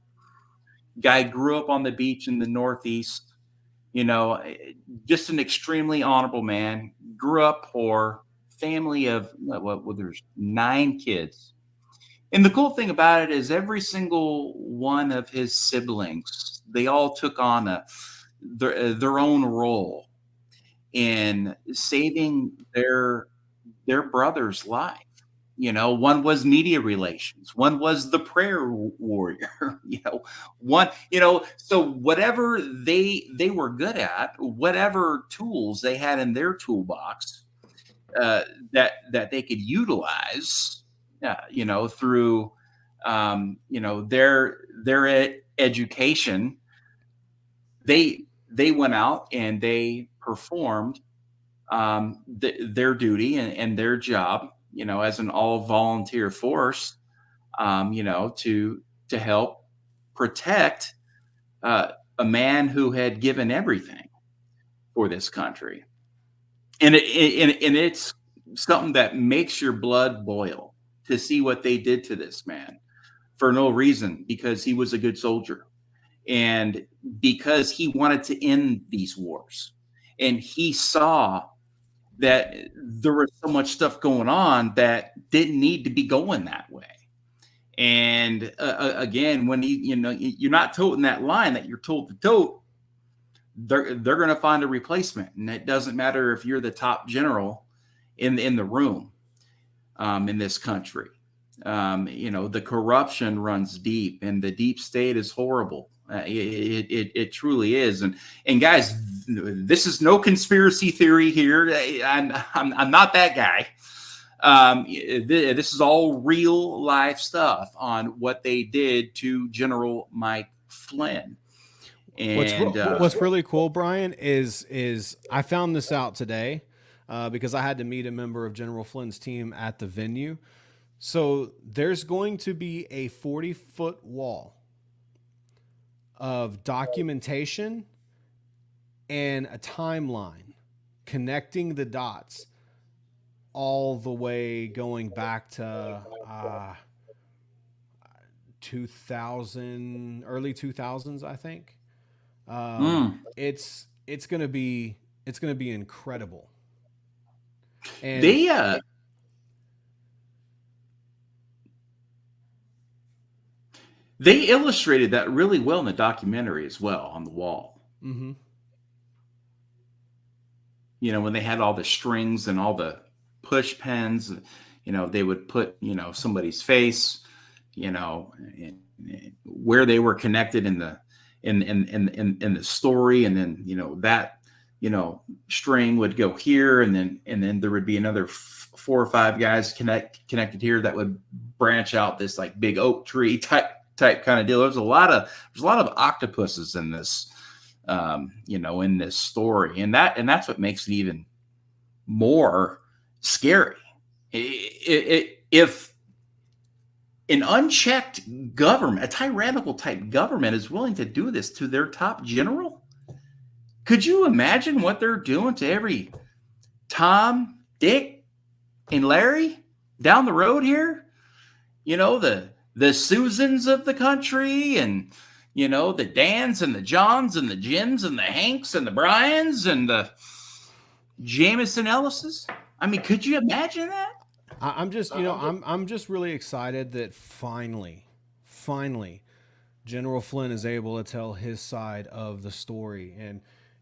Guy grew up on the beach in the Northeast. You know, just an extremely honorable man. Grew up poor. Family of there's 9 kids. And the cool thing about it is every single one of his siblings, they all took on their own role in saving their brother's life. You know, one was media relations, one was the prayer warrior, so whatever they were good at, whatever tools they had in their toolbox, that they could utilize, through, their education. They went out and they performed their duty and their job, as an all volunteer force, to help protect a man who had given everything for this country. And it's something that makes your blood boil to see what they did to this man for no reason, because he was a good soldier and because he wanted to end these wars. And he saw that there was so much stuff going on that didn't need to be going that way. And again, when you're not toting that line that you're told to tote, they're going to find a replacement. And it doesn't matter if you're the top general in the room in this country. The corruption runs deep, and the deep state is horrible. It truly is. And guys, this is no conspiracy theory here. I'm not that guy. This is all real life stuff on what they did to General Mike Flynn. And what's really cool, Brian, is I found this out today because I had to meet a member of General Flynn's team at the venue. So there's going to be a 40-foot wall of documentation and a timeline connecting the dots all the way going back to 2000, early 2000s, I think. It's going to be incredible. And they illustrated that really well in the documentary as well on the wall. Mm-hmm. When they had all the strings and all the push pins, they would put, somebody's face, where they were connected in the story. And then, that, string would go here, and then there would be another 4 or 5 guys connected here that would branch out this like big oak tree type kind of deal. There's a lot of octopuses in this, in this story, and that's what makes it even more scary. If an unchecked government, a tyrannical type government, is willing to do this to their top general, could you imagine what they're doing to every Tom, Dick, and Larry down the road here? The Susans of the country, and the Dans and the Johns and the Jims and the Hanks and the Bryans and the Jameson Ellises. I mean, could you imagine that? I'm just really excited that finally, General Flynn is able to tell his side of the story. And,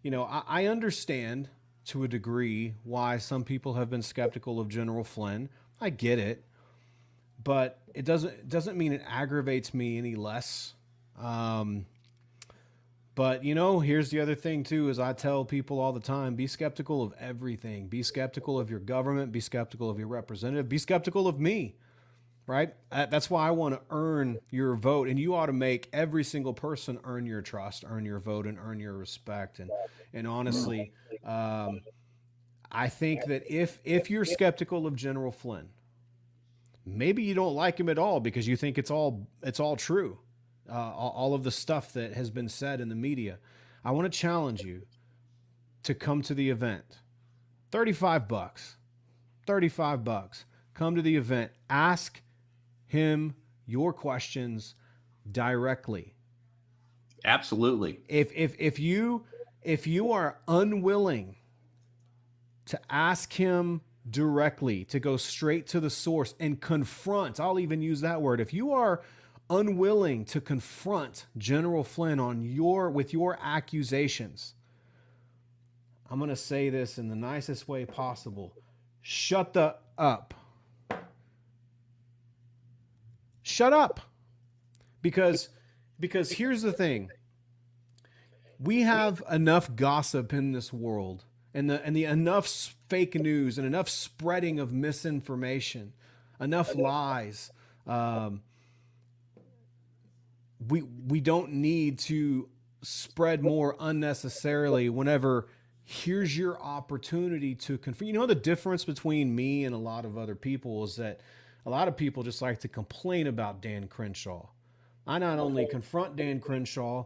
I understand to a degree why some people have been skeptical of General Flynn. I get it. But it doesn't mean it aggravates me any less. But here's the other thing too, is I tell people all the time, be skeptical of everything. Be skeptical of your government, be skeptical of your representative, be skeptical of me, right? That's why I want to earn your vote, and you ought to make every single person earn your trust, earn your vote, and earn your respect. And honestly, I think that if you're skeptical of General Flynn, maybe you don't like him at all because you think it's all true. All of the stuff that has been said in the media. I want to challenge you to come to the event. $35. Come to the event. Ask him your questions directly. Absolutely. If you are unwilling to ask him directly, to go straight to the source and confront, I'll even use that word. If you are unwilling to confront General Flynn with your accusations, I'm going to say this in the nicest way possible. Shut up. Shut up. Because here's the thing. We have enough gossip in this world, and the enough fake news and enough spreading of misinformation, enough lies. We don't need to spread more unnecessarily whenever here's your opportunity to confront. The difference between me and a lot of other people is that a lot of people just like to complain about Dan Crenshaw. I not only confront Dan Crenshaw,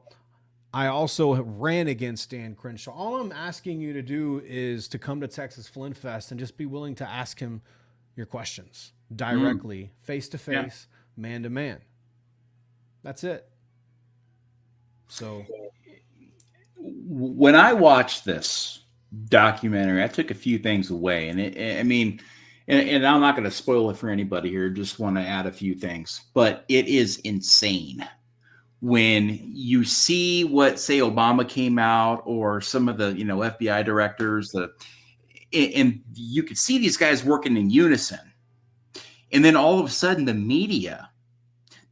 I also ran against Dan Crenshaw. All I'm asking you to do is to come to Texas Flynn Fest and just be willing to ask him your questions directly, face to face, man to man. That's it. So when I watched this documentary, I took a few things away, and and I'm not going to spoil it for anybody here. Just want to add a few things, but it is insane when you see what, say, Obama came out, or some of the, FBI directors, and you could see these guys working in unison. And then all of a sudden the media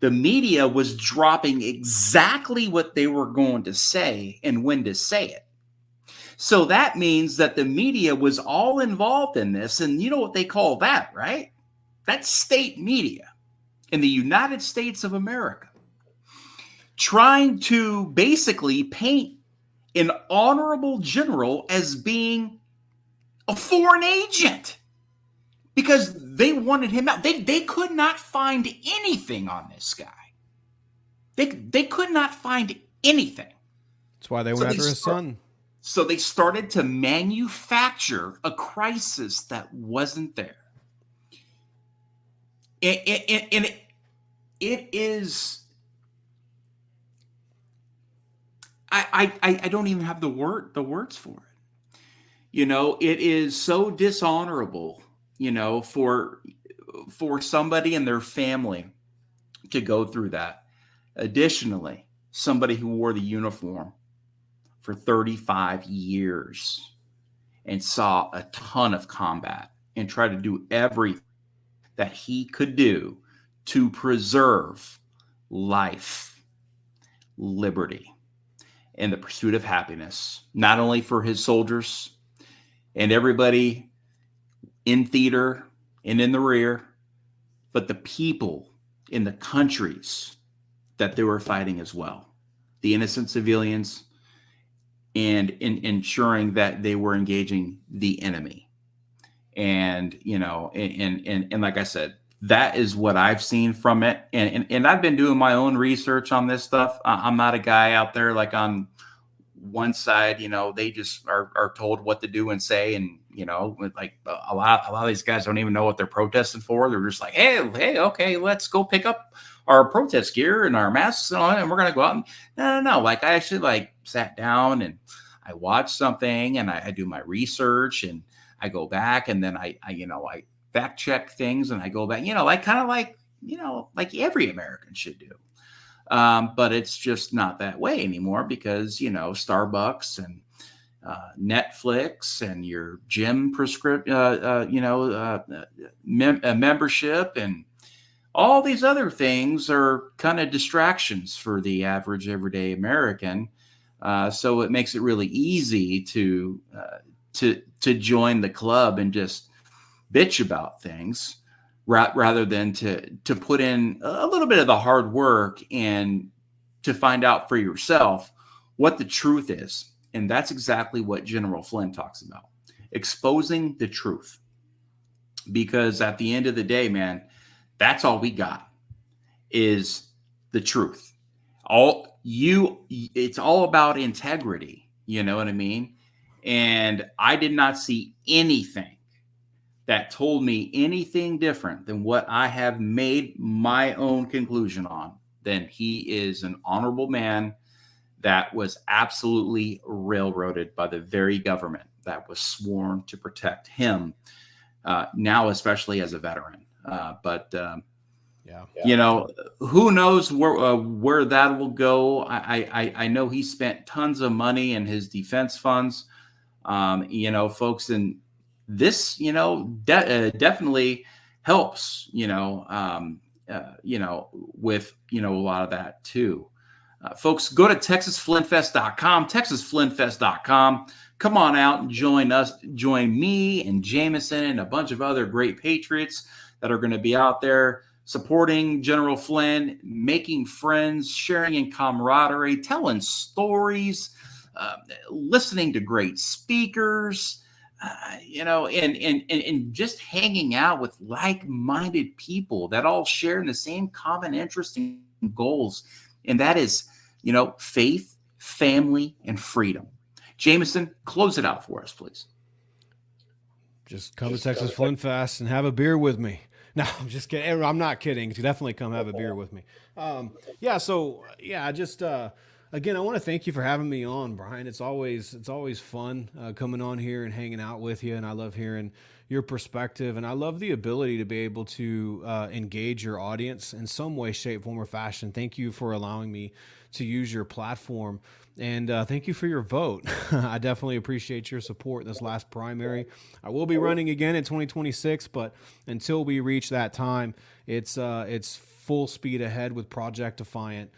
was dropping exactly what they were going to say and when to say it. So that means that the media was all involved in this. And you know what they call that, right? That's state media in the United States of America, trying to basically paint an honorable general as being a foreign agent because they wanted him out. They could not find anything on this guy. They could not find anything. That's why they went after his son. So they started to manufacture a crisis that wasn't there. And it is, I don't even have the words for it. You know, it is so dishonorable, you know, for somebody and their family to go through that. Additionally, somebody who wore the uniform for 35 years and saw a ton of combat and tried to do everything that he could do to preserve life, liberty, and the pursuit of happiness, not only for his soldiers and everybody in theater and in the rear, but the people in the countries that they were fighting as well, the innocent civilians, and in ensuring that they were engaging the enemy. And, you know, and like I said, that is what I've seen from it. And I've been doing my own research on this stuff. I'm not a guy out there like on one side, you know, they just are told what to do and say. And, you know, like a lot of these guys don't even know what they're protesting for. They're just like, hey, okay, let's go pick up our protest gear and our masks and all that, and we're going to go out. And no. Like I actually like sat down and I watched something and I do my research and I go back and then I fact check things and I go back, you know, like kind of like, you know, like every American should do. But it's just not that way anymore because, you know, Starbucks and Netflix and your gym membership and all these other things are kind of distractions for the average everyday American. So it makes it really easy to join the club and just bitch about things rather than to put in a little bit of the hard work and to find out for yourself what the truth is. And that's exactly what General Flynn talks about, exposing the truth. Because at the end of the day, man, that's all we got is the truth. It's all about integrity. You know what I mean? And I did not see anything that told me anything different than what I have made my own conclusion on. Then he is an honorable man that was absolutely railroaded by the very government that was sworn to protect him. Now, especially as a veteran. You know, who knows where that will go. I know he spent tons of money in his defense funds. You know, folks, and this, you know, definitely helps, with, a lot of that too. Folks, go to TexasFlynnFest.com, TexasFlynnFest.com. Come on out and join us, join me and Jameson and a bunch of other great patriots that are going to be out there supporting General Flynn, making friends, sharing in camaraderie, telling stories, listening to great speakers, and just hanging out with like-minded people that all share in the same common interest and goals. And that is, faith, family, and freedom. Jameson, close it out for us, please. Just come to Texas Flynn Fest and have a beer with me. No, I'm just kidding. I'm not kidding. Definitely come have a beer with me. Again, I want to thank you for having me on, Brian. It's always fun coming on here and hanging out with you, and I love hearing your perspective, and I love the ability to be able to engage your audience in some way, shape, form, or fashion. Thank you for allowing me to use your platform. And thank you for your vote. I definitely appreciate your support in this last primary. I will be running again in 2026, but until we reach that time, it's full speed ahead with Project Defiant.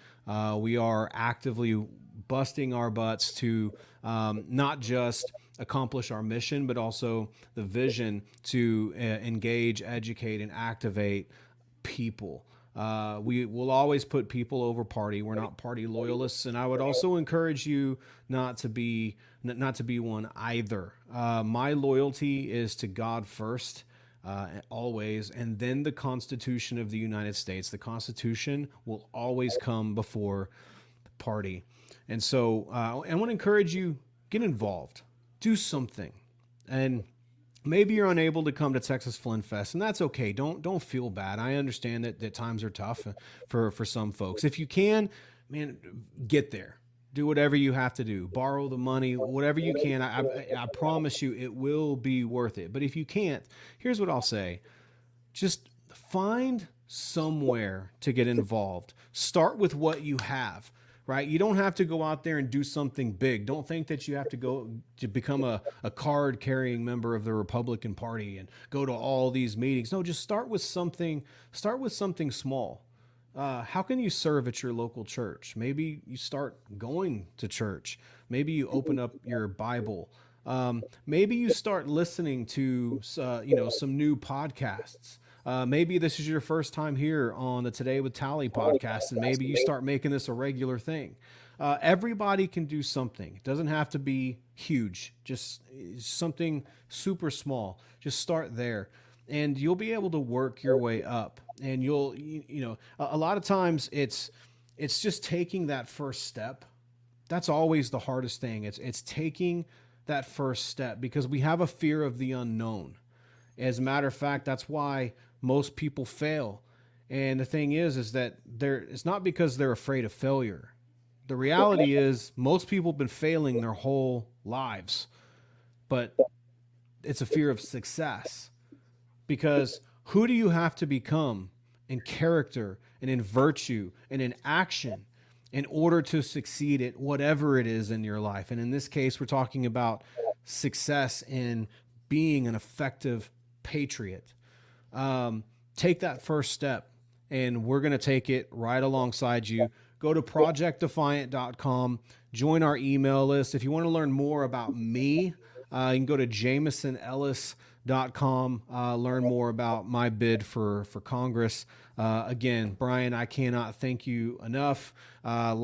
We are actively busting our butts to not just accomplish our mission, but also the vision to engage, educate, and activate people. We will always put people over party. We're not party loyalists, and I would also encourage you not to be one either. My loyalty is to God first, always, and then the Constitution of the United States. The Constitution will always come before party. And so I want to encourage you, get involved, do something. And maybe you're unable to come to Texas Flynn Fest, and that's okay. Don't feel bad. I understand that times are tough for some folks. If you can, man, get there. Do whatever you have to do. Borrow the money, whatever you can. I promise you it will be worth it. But if you can't, here's what I'll say. Just find somewhere to get involved. Start with what you have. Right? You don't have to go out there and do something big. Don't think that you have to go to become a card-carrying member of the Republican Party and go to all these meetings. No, just start with something small. How can you serve at your local church? Maybe you start going to church. Maybe you open up your Bible. Maybe you start listening to some new podcasts. Maybe this is your first time here on the Today with Tally podcast, and maybe you start making this a regular thing. Everybody can do something. It doesn't have to be huge, just something super small. Just start there, and you'll be able to work your way up. And a lot of times it's just taking that first step. That's always the hardest thing. It's taking that first step, because we have a fear of the unknown. As a matter of fact, that's why most people fail. And the thing is that it's not because they're afraid of failure. The reality is most people have been failing their whole lives, but it's a fear of success. Because who do you have to become in character and in virtue and in action in order to succeed at whatever it is in your life? And in this case, we're talking about success in being an effective patriot. Take that first step, and we're going to take it right alongside you. Go to projectdefiant.com, join our email list. If you want to learn more about me, you can go to jamesonellis.com, learn more about my bid for Congress. Again, Brian, I cannot thank you enough. I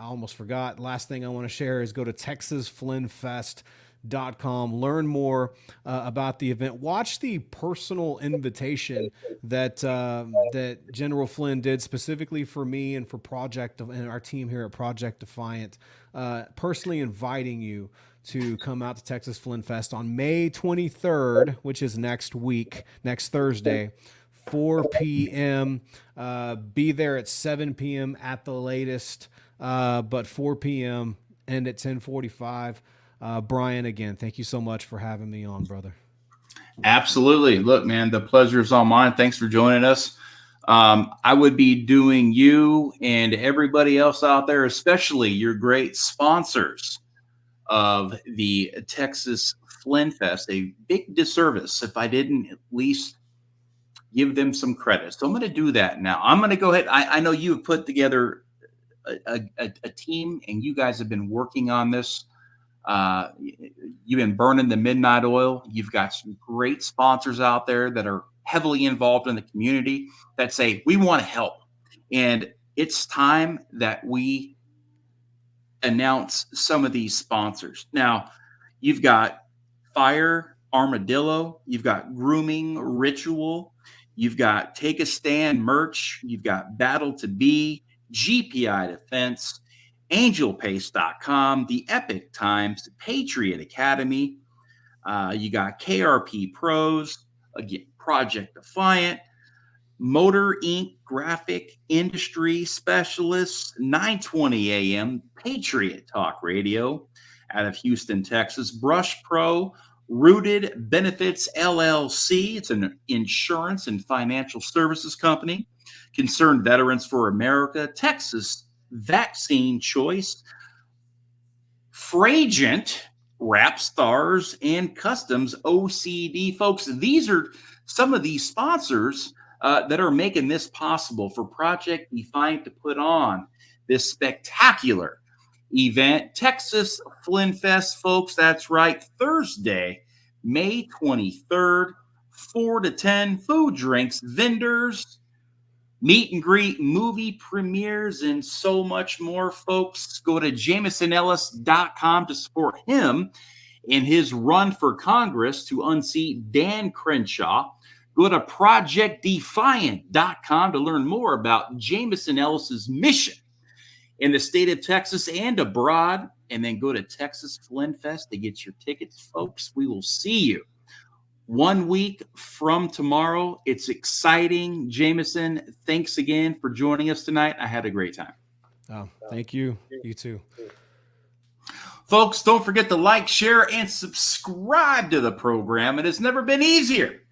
almost forgot. Last thing I want to share is go to texasflynnfest.com. Learn more about the event. Watch the personal invitation that General Flynn did specifically for me and for Project and our team here at Project Defiant, personally inviting you to come out to Texas Flynn Fest on May 23rd, which is next week, next Thursday, 4 p.m. Be there at 7 p.m. at the latest, but 4 p.m. and at 10:45. Brian, again, thank you so much for having me on, brother. Absolutely. Look, man, the pleasure is all mine. Thanks for joining us. I would be doing you and everybody else out there, especially your great sponsors of the Texas Flynn Fest, a big disservice if I didn't at least give them some credit. So I'm going to do that now. I'm going to go ahead. I know you have put together a team, and you guys have been working on this. You've been burning the midnight oil. You've got some great sponsors out there that are heavily involved in the community that say, we want to help. And it's time that we announce some of these sponsors. Now, you've got Fire Armadillo. You've got Grooming Ritual. You've got Take a Stand merch. You've got Battle to Be, GPI Defense, AngelPace.com, The Epic Times, Patriot Academy. You got KRP Pros, again, Project Defiant, Motor Inc. Graphic Industry Specialists, 920 AM, Patriot Talk Radio out of Houston, Texas, Brush Pro, Rooted Benefits LLC. It's an insurance and financial services company. Concerned Veterans for America, Texas vaccine choice, Fragent, Rap Stars, and Customs OCD. Folks, these are some of these sponsors that are making this possible for Project Defiant to put on this spectacular event. Texas Flynn Fest, folks, that's right, Thursday, May 23rd, 4 to 10, food, drinks, vendors, meet and greet, movie premieres, and so much more, folks. Go to JamesonEllis.com to support him in his run for Congress to unseat Dan Crenshaw. Go to ProjectDefiant.com to learn more about Jameson Ellis's mission in the state of Texas and abroad. And then go to Texas Flynn Fest to get your tickets, folks. We will see you 1 week from tomorrow. It's exciting. Jameson, thanks again for joining us tonight. I had a great time. Oh, thank you. You too. Folks, don't forget to like, share, and subscribe to the program. It has never been easier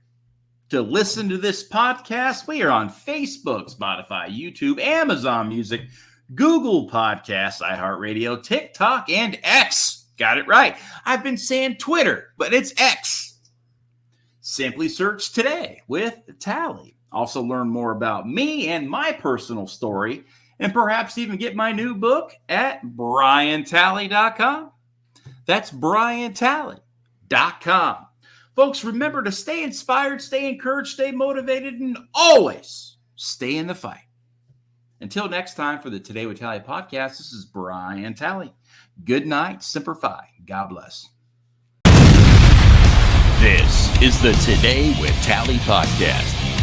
to listen to this podcast. We are on Facebook, Spotify, YouTube, Amazon Music, Google Podcasts, iHeartRadio, TikTok, and X. Got it right. I've been saying Twitter, but it's X. Simply search Today with Tally. Also learn more about me and my personal story, and perhaps even get my new book at BrianTally.com. That's BrianTally.com. Folks, remember to stay inspired, stay encouraged, stay motivated, and always stay in the fight. Until next time for the Today with Tally podcast, this is Brian Tally. Good night, Semper Fi. God bless. This is the Today with Tally podcast.